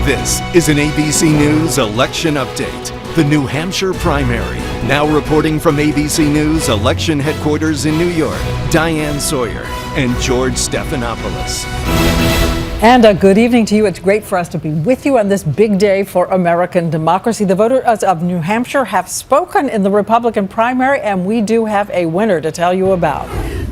This is an ABC News election update. The New Hampshire primary. Now reporting from ABC News election headquarters in New York, Diane Sawyer and George Stephanopoulos. And a good evening to you. It's great for us to be with you on this big day for American democracy. The voters of New Hampshire have spoken in the Republican primary, and we do have a winner to tell you about.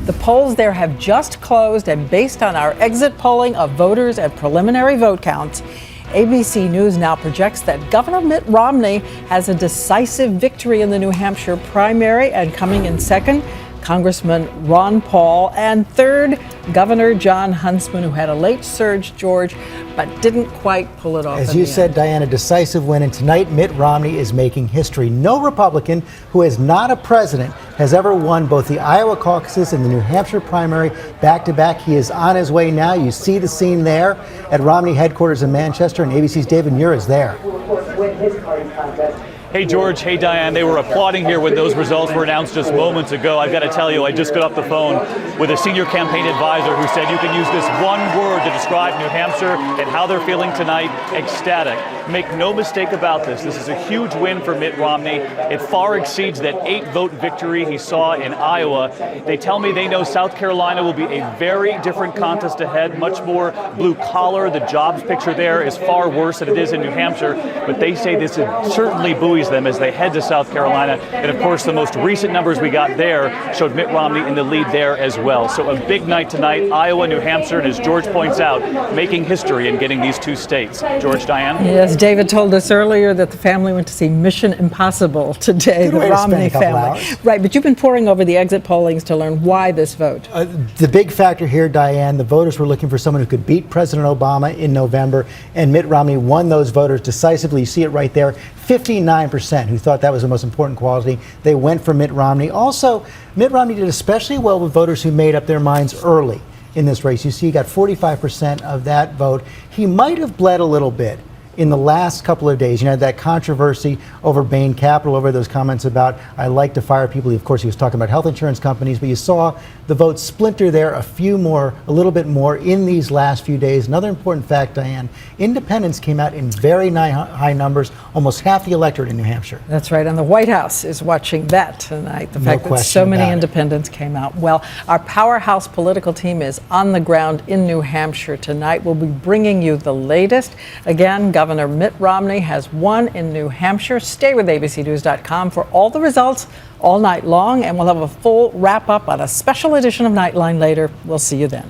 The polls there have just closed, and based on our exit polling of voters and preliminary vote counts, ABC News now projects that Governor Mitt Romney has a decisive victory in the New Hampshire primary, and coming in second, Congressman Ron Paul, and third, Governor Jon Huntsman, who had a late surge, George, but didn't quite pull it off. As you said, Diane, a decisive win, and tonight Mitt Romney is making history. No Republican who is not a president has ever won both the Iowa caucuses and the New Hampshire primary back-to-back. He is on his way now. You see the scene there at Romney headquarters in Manchester, and ABC's David Muir is there. Hey, George. Hey, Diane. They were applauding here when those results were announced just moments ago. I've got to tell you, I just got off the phone with a senior campaign advisor who said you can use this one word to describe New Hampshire and how they're feeling tonight: ecstatic. Make no mistake about this. This is a huge win for Mitt Romney. It far exceeds that 8-vote victory he saw in Iowa. They tell me they know South Carolina will be a very different contest ahead, much more blue collar. The jobs picture there is far worse than it is in New Hampshire, but they say this is certainly buoys them as they head to South Carolina. And of course, the most recent numbers we got there showed Mitt Romney in the lead there as well. So a big night tonight, Iowa, New Hampshire, and as George points out, making history in getting these two states. George, Diane? Yes, David told us earlier that the family went to see Mission Impossible today, the Romney family. Right, but you've been poring over the exit pollings to learn why this vote. The big factor here, Diane, the voters were looking for someone who could beat President Obama in November, and Mitt Romney won those voters decisively. You see it right there. 59% who thought that was the most important quality. They went for Mitt Romney. Also, Mitt Romney did especially well with voters who made up their minds early in this race. You see, he got 45% of that vote. He might have bled a little bit in the last couple of days. You know, that controversy over Bain Capital, over those comments about, I like to fire people. Of course, he was talking about health insurance companies, but you saw the vote splinter there a little bit more in these last few days. Another important fact, Diane, independents came out in very high numbers, almost half the electorate in New Hampshire. That's right, and the White House is watching that tonight, the fact that so many independents came out. Well, our powerhouse political team is on the ground in New Hampshire tonight. We'll be bringing you the latest. Again, Governor Mitt Romney has won in New Hampshire. Stay with abcnews.com for all the results all night long, and we'll have a full wrap-up on a special edition of Nightline later. We'll see you then.